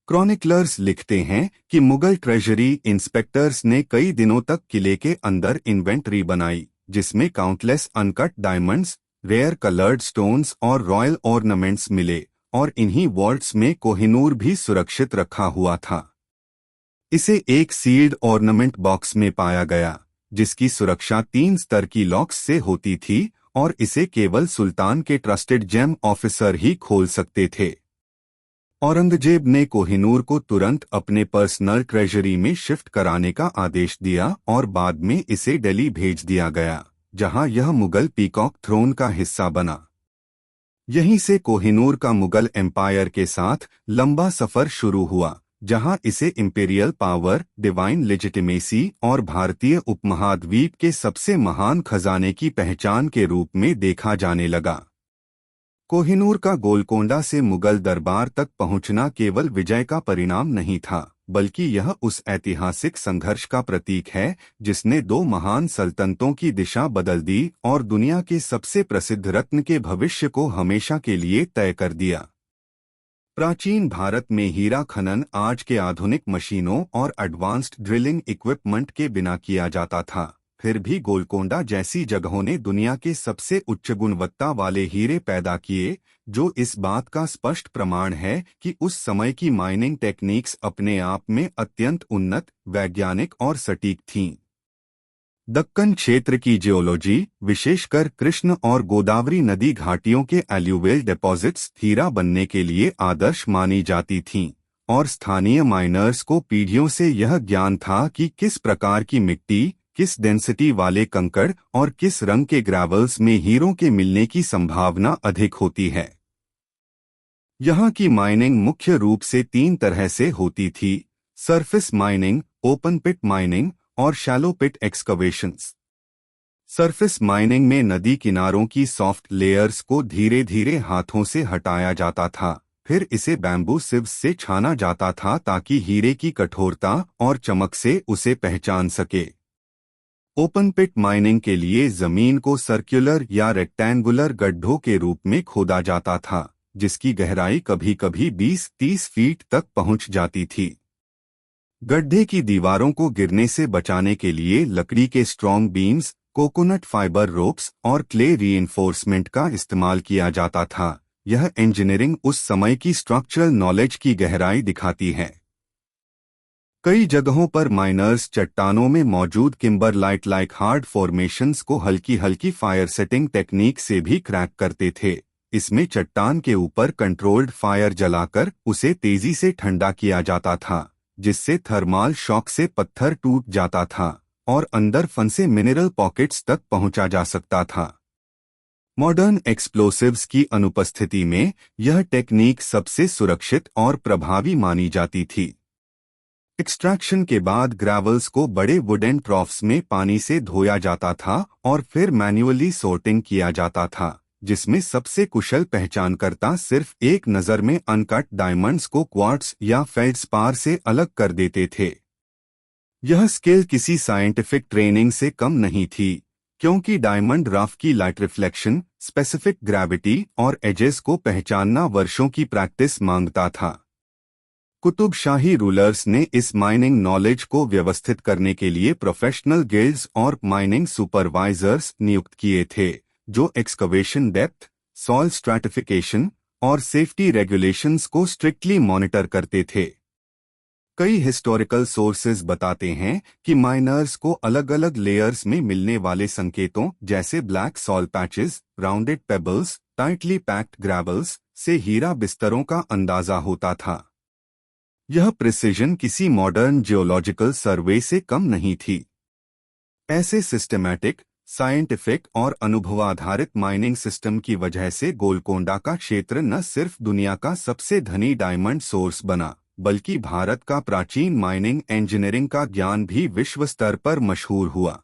Speaker 1: क्रॉनिकलर्स लिखते हैं कि मुगल ट्रेजरी इंस्पेक्टर्स ने कई दिनों तक किले के अंदर इन्वेंटरी बनाई, जिसमें countless uncut diamonds, rare coloured stones और रॉयल ऑर्नामेंट्स मिले, और इन्हीं वॉल्ट्स में कोहिनूर भी सुरक्षित रखा हुआ था। इसे एक सील्ड ऑर्नामेंट बॉक्स में पाया गया, जिसकी सुरक्षा 3 स्तर की लॉक्स से होती थी और इसे केवल सुल्तान के ट्रस्टेड जेम ऑफिसर ही खोल सकते थे। औरंगजेब ने कोहिनूर को तुरंत अपने पर्सनल ट्रेजरी में शिफ्ट कराने का आदेश दिया और बाद में इसे दिल्ली भेज दिया गया, जहां यह मुगल पीकॉक थ्रोन का हिस्सा बना। यहीं से कोहिनूर का मुगल एम्पायर के साथ लंबा सफर शुरू हुआ, जहां इसे इंपीरियल पावर, डिवाइन लेजिटिमेसी और भारतीय उपमहाद्वीप के सबसे महान खजाने की पहचान के रूप में देखा जाने लगा। कोहिनूर का गोलकोंडा से मुगल दरबार तक पहुंचना केवल विजय का परिणाम नहीं था, बल्कि यह उस ऐतिहासिक संघर्ष का प्रतीक है जिसने 2 महान सल्तनतों की दिशा बदल दी और दुनिया के सबसे प्रसिद्ध रत्न के भविष्य को हमेशा के लिए तय कर दिया। प्राचीन भारत में हीरा खनन आज के आधुनिक मशीनों और एडवांस्ड ड्रिलिंग इक्विपमेंट के बिना किया जाता था। फिर भी गोलकोंडा जैसी जगहों ने दुनिया के सबसे उच्च गुणवत्ता वाले हीरे पैदा किए, जो इस बात का स्पष्ट प्रमाण है कि उस समय की माइनिंग टेक्निक्स अपने आप में अत्यंत उन्नत, वैज्ञानिक और सटीक थीं। दक्कन क्षेत्र की जियोलॉजी, विशेषकर कृष्ण और गोदावरी नदी घाटियों के एल्यूवियल डिपॉजिट्स हीरा बनने के लिए आदर्श मानी जाती थीं, और स्थानीय माइनर्स को पीढ़ियों से यह ज्ञान था कि किस प्रकार की मिट्टी, किस डेंसिटी वाले कंकड़ और किस रंग के ग्रेवल्स में हीरों के मिलने की संभावना अधिक होती है। यहाँ की माइनिंग मुख्य रूप से 3 तरह से होती थी: सरफेस माइनिंग, ओपन पिट माइनिंग और शैलो पिट एक्सकवेशंस। सरफेस माइनिंग में नदी किनारों की सॉफ्ट लेयर्स को धीरे धीरे हाथों से हटाया जाता था, फिर इसे बैम्बू सिव्स से छाना जाता था ताकि हीरे की कठोरता और चमक से उसे पहचान सके। ओपन पिट माइनिंग के लिए जमीन को सर्कुलर या रेक्टेंगुलर गड्ढों के रूप में खोदा जाता था, जिसकी गहराई कभी-कभी 20-30 फीट तक पहुंच जाती थी। गड्ढे की दीवारों को गिरने से बचाने के लिए लकड़ी के strong beams, coconut fibre ropes और क्ले रीइंफोर्समेंट का इस्तेमाल किया जाता था। यह इंजीनियरिंग उस समय की स्ट्रक्चरल नॉलेज की गहराई दिखाती है। कई जगहों पर माइनर्स चट्टानों में मौजूद किम्बरलाइट लाइक हार्ड फॉर्मेशंस को हल्की हल्की फायर सेटिंग टेक्निक से भी क्रैक करते थे। इसमें चट्टान के ऊपर कंट्रोल्ड फायर जलाकर उसे तेजी से ठंडा किया जाता था, जिससे थर्मल शॉक से पत्थर टूट जाता था और अंदर फंसे मिनरल पॉकेट्स तक पहुंचा जा सकता था। मॉडर्न एक्सप्लोसिव्स की अनुपस्थिति में यह टेक्निक सबसे सुरक्षित और प्रभावी मानी जाती थी। एक्सट्रैक्शन के बाद ग्रेवल्स को बड़े वुडन ट्रॉफ्स में पानी से धोया जाता था और फिर मैन्युअली सॉर्टिंग किया जाता था, जिसमें सबसे कुशल पहचानकर्ता सिर्फ एक नज़र में अनकट डायमंड्स को क्वार्ट्स या फेल्डस्पार से अलग कर देते थे। यह स्किल किसी साइंटिफिक ट्रेनिंग से कम नहीं थी, क्योंकि डायमंड रफ की लाइट रिफ्लेक्शन, स्पेसिफिक ग्रेविटी और एजेस को पहचानना वर्षों की प्रैक्टिस मांगता था। कुतुब शाही रूलर्स ने इस माइनिंग नॉलेज को व्यवस्थित करने के लिए प्रोफेशनल गिल्ड्स और माइनिंग सुपरवाइजर्स नियुक्त किए थे, जो एक्सकवेशन डेप्थ, सॉइल स्ट्रैटिफिकेशन और सेफ्टी रेगुलेशंस को स्ट्रिक्टली मॉनिटर करते थे। कई हिस्टोरिकल सोर्सेज बताते हैं कि माइनर्स को अलग अलग लेयर्स में मिलने वाले संकेतों जैसे black soil patches, rounded pebbles, tightly packed gravels से हीरा बिस्तरों का अंदाजा होता था। यह प्रिसिजन किसी मॉडर्न जियोलॉजिकल सर्वे से कम नहीं थी। ऐसे सिस्टमैटिक, साइंटिफिक और अनुभवाधारित माइनिंग सिस्टम की वजह से गोलकोंडा का क्षेत्र न सिर्फ दुनिया का सबसे धनी डायमंड सोर्स बना, बल्कि भारत का प्राचीन माइनिंग इंजीनियरिंग का ज्ञान भी विश्व स्तर पर मशहूर हुआ।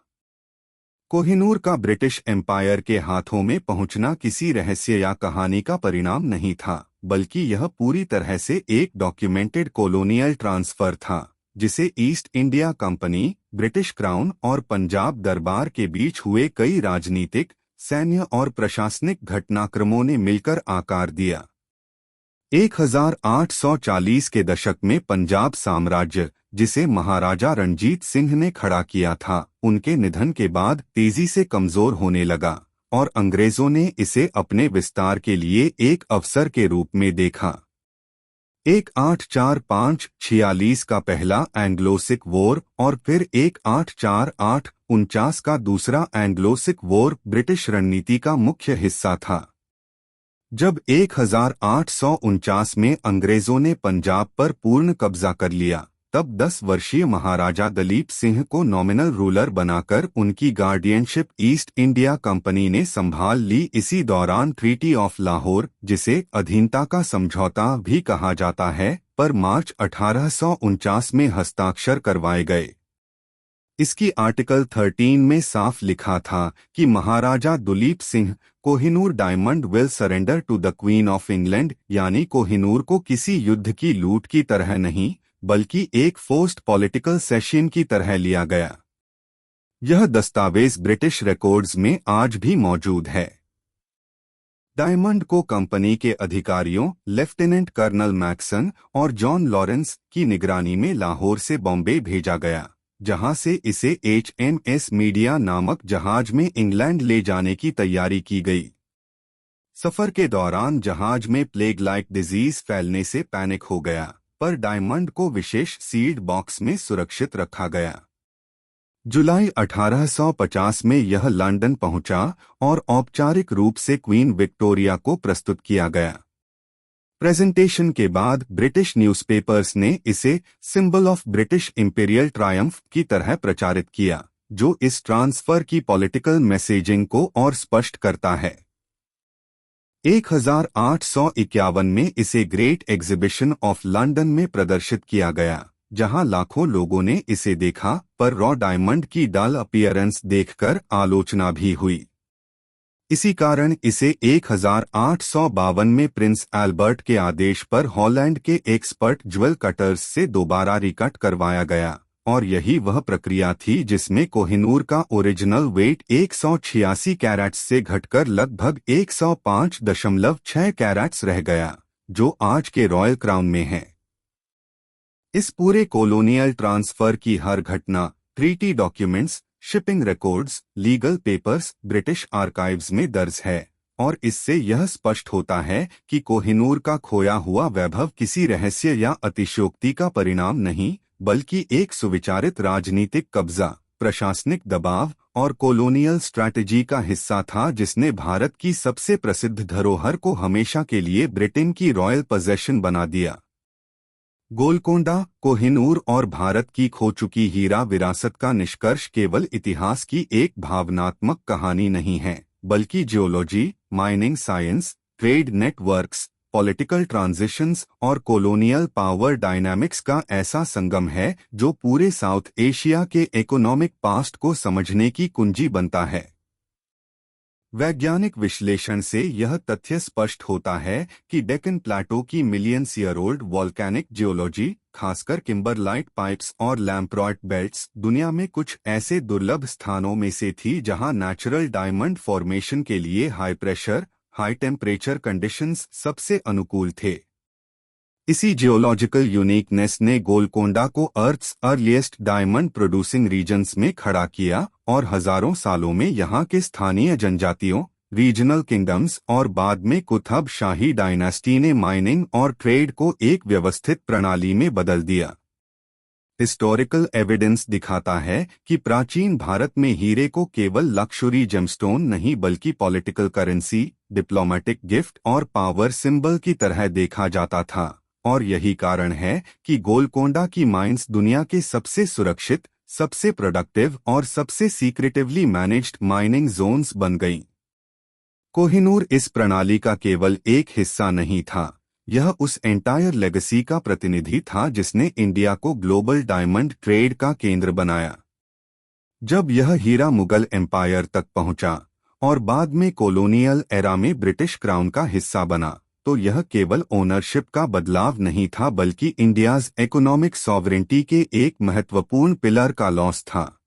Speaker 1: कोहिनूर का ब्रिटिश एम्पायर के हाथों में पहुंचना किसी रहस्य या कहानी का परिणाम नहीं था, बल्कि यह पूरी तरह से एक डॉक्यूमेंटेड कॉलोनियल ट्रांसफर था, जिसे east India company, British crown और पंजाब दरबार के बीच हुए कई राजनीतिक, सैन्य और प्रशासनिक घटनाक्रमों ने मिलकर आकार दिया। 1840 के दशक में पंजाब साम्राज्य, जिसे महाराजा रणजीत सिंह ने खड़ा किया था, उनके निधन के बाद तेजी से कमजोर होने लगा और अंग्रेजों ने इसे अपने विस्तार के लिए एक अवसर के रूप में देखा। 1845-46 का पहला एंग्लो सिख वॉर और फिर 1848-49 का दूसरा एंग्लो सिख वॉर ब्रिटिश रणनीति का मुख्य हिस्सा था। जब 1849 में अंग्रेजों ने पंजाब पर पूर्ण कब्जा कर लिया, तब 10 वर्षीय महाराजा दलीप सिंह को नॉमिनल रूलर बनाकर उनकी गार्डियनशिप ईस्ट इंडिया कंपनी ने संभाल ली। इसी दौरान ट्रीटी ऑफ लाहौर, जिसे अधीनता का समझौता भी कहा जाता है, पर मार्च 1849 में हस्ताक्षर करवाए गए। इसकी आर्टिकल 13 में साफ लिखा था कि Maharaja Duleep Singh Kohinoor diamond will surrender to the queen of England, यानी कोहिनूर को किसी युद्ध की लूट की तरह नहीं बल्कि एक फोर्स्ड पॉलिटिकल सेशन की तरह लिया गया। यह दस्तावेज ब्रिटिश रिकॉर्ड्स में आज भी मौजूद है। डायमंड को कंपनी के अधिकारियों लेफ्टिनेंट कर्नल मैक्सन और जॉन लॉरेंस की निगरानी में लाहौर से बॉम्बे भेजा गया, जहां से इसे HMS मीडिया नामक जहाज में इंग्लैंड ले जाने की तैयारी की गई। सफर के दौरान जहाज में प्लेग लाइक डिजीज फैलने से पैनिक हो गया, पर डायमंड को विशेष सील्ड बॉक्स में सुरक्षित रखा गया। जुलाई 1850 में यह लंदन पहुंचा और औपचारिक रूप से क्वीन विक्टोरिया को प्रस्तुत किया गया। प्रेजेंटेशन के बाद ब्रिटिश न्यूज़पेपर्स ने इसे symbol of British imperial Triumph की तरह प्रचारित किया, जो इस ट्रांसफर की पॉलिटिकल मैसेजिंग को और स्पष्ट करता है। 1851 में इसे ग्रेट एग्जीबिशन ऑफ लंदन में प्रदर्शित किया गया, जहां लाखों लोगों ने इसे देखा, पर रॉ डायमंड की डल अपीयरेंस देखकर आलोचना भी हुई। इसी कारण इसे 1852 में प्रिंस एल्बर्ट के आदेश पर हॉलैंड के एक्सपर्ट ज्वेल कटर्स से दोबारा रिकट करवाया गया, और यही वह प्रक्रिया थी जिसमें कोहिनूर का ओरिजिनल वेट 186 कैरेट्स से घटकर लगभग 105.6 कैरेट्स रह गया, जो आज के रॉयल क्राउन में है। इस पूरे कॉलोनियल ट्रांसफर की हर घटना, treaty documents, shipping records, legal papers British archives में दर्ज है, और इससे यह स्पष्ट होता है कि कोहिनूर का खोया हुआ वैभव किसी रहस्य या अतिशयोक्ति का परिणाम नहीं, बल्कि एक सुविचारित राजनीतिक कब्जा, प्रशासनिक दबाव और कॉलोनियल स्ट्रैटेजी का हिस्सा था, जिसने भारत की सबसे प्रसिद्ध धरोहर को हमेशा के लिए ब्रिटेन की रॉयल पोजेशन बना दिया। गोलकोंडा, कोहिनूर और भारत की खो चुकी हीरा विरासत का निष्कर्ष केवल इतिहास की एक भावनात्मक कहानी नहीं है, बल्कि geology, mining science, trade networks, political transitions और कॉलोनियल पावर डायनामिक्स का ऐसा संगम है जो पूरे साउथ एशिया के इकोनॉमिक पास्ट को समझने की कुंजी बनता है। वैज्ञानिक विश्लेषण से यह तथ्य स्पष्ट होता है कि डेक्कन प्लेटो की millions year old volcanic geology, खासकर किम्बरलाइट पाइप्स और लैम्प्रॉइट बेल्ट्स, दुनिया में कुछ ऐसे दुर्लभ स्थानों में से थी जहां नेचुरल डायमंड फॉर्मेशन के लिए high pressure, high temperature conditions सबसे अनुकूल थे। इसी जियोलॉजिकल यूनिकनेस ने गोलकोंडा को Earth's earliest diamond producing regions में खड़ा किया, और हजारों सालों में यहाँ के स्थानीय जनजातियों, रीजनल किंगडम्स और बाद में कुतुब शाही डायनेस्टी ने माइनिंग और ट्रेड को एक व्यवस्थित प्रणाली में बदल दिया। हिस्टोरिकल एविडेंस दिखाता है कि प्राचीन भारत में हीरे को केवल लक्सुरी जेमस्टोन नहीं बल्कि पॉलिटिकल करेंसी, डिप्लोमेटिक गिफ्ट और पावर सिंबल की तरह देखा जाता था, और यही कारण है कि गोलकोंडा की माइंस दुनिया के सबसे सुरक्षित, सबसे प्रोडक्टिव और सबसे सीक्रेटिवली मैनेज्ड माइनिंग जोन्स बन गईं। कोहिनूर इस प्रणाली का केवल एक हिस्सा नहीं था, यह उस एंटायर लेगेसी का प्रतिनिधि था जिसने इंडिया को ग्लोबल डायमंड ट्रेड का केंद्र बनाया। जब यह हीरा मुगल एम्पायर तक पहुंचा और बाद में कॉलोनियल एरा में ब्रिटिश क्राउन का हिस्सा बना, तो यह केवल ओनरशिप का बदलाव नहीं था बल्कि इंडियाज इकोनॉमिक सॉवरेंटी के एक महत्वपूर्ण पिलर का लॉस था।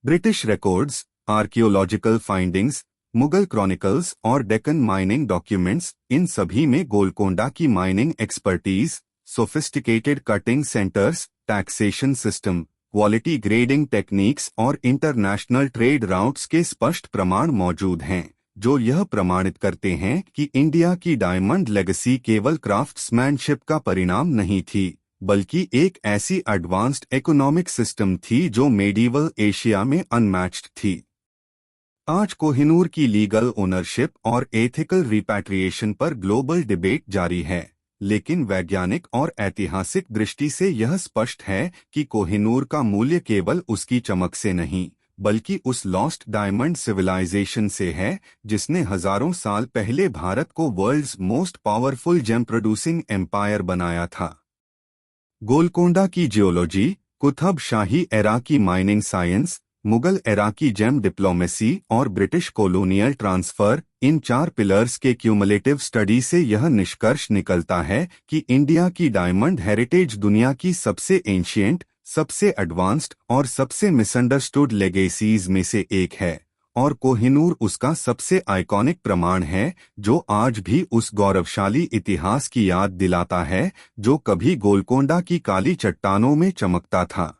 Speaker 1: British records, archaeological findings, Mughal chronicles और डेक्कन माइनिंग डॉक्यूमेंट्स, इन सभी में गोलकोंडा की mining expertise, sophisticated cutting centres, taxation system, quality grading techniques और इंटरनेशनल ट्रेड राउट्स के स्पष्ट प्रमाण मौजूद हैं, जो यह प्रमाणित करते हैं कि इंडिया की डायमंड लेगेसी केवल क्राफ्ट्समैनशिप का परिणाम नहीं थी, बल्कि एक ऐसी एडवांस्ड इकोनॉमिक सिस्टम थी जो मेडिवल एशिया में अनमैच्ड थी। आज कोहिनूर की लीगल ओनरशिप और एथिकल रिपैट्रिएशन पर ग्लोबल डिबेट जारी है, लेकिन वैज्ञानिक और ऐतिहासिक दृष्टि से यह स्पष्ट है कि कोहिनूर का मूल्य केवल उसकी चमक से नहीं, बल्कि उस लॉस्ट डायमंड सिविलाइजेशन से है जिसने हजारों साल पहले भारत को world's most powerful gem producing empire बनाया था। गोलकोंडा की जियोलॉजी, कुतुब शाही एरा की माइनिंग साइंस, मुगल एरा की जेम डिप्लोमेसी और ब्रिटिश कॉलोनियल ट्रांसफर, इन 4 पिलर्स के क्यूमुलेटिव स्टडी से यह निष्कर्ष निकलता है कि इंडिया की डायमंड हेरिटेज दुनिया की सबसे एंशिएंट, सबसे एडवांस्ड और सबसे मिसअंडरस्टूड लेगेसीज में से एक है, और कोहिनूर उसका सबसे आइकॉनिक प्रमाण है जो आज भी उस गौरवशाली इतिहास की याद दिलाता है जो कभी गोलकोंडा की काली चट्टानों में चमकता था।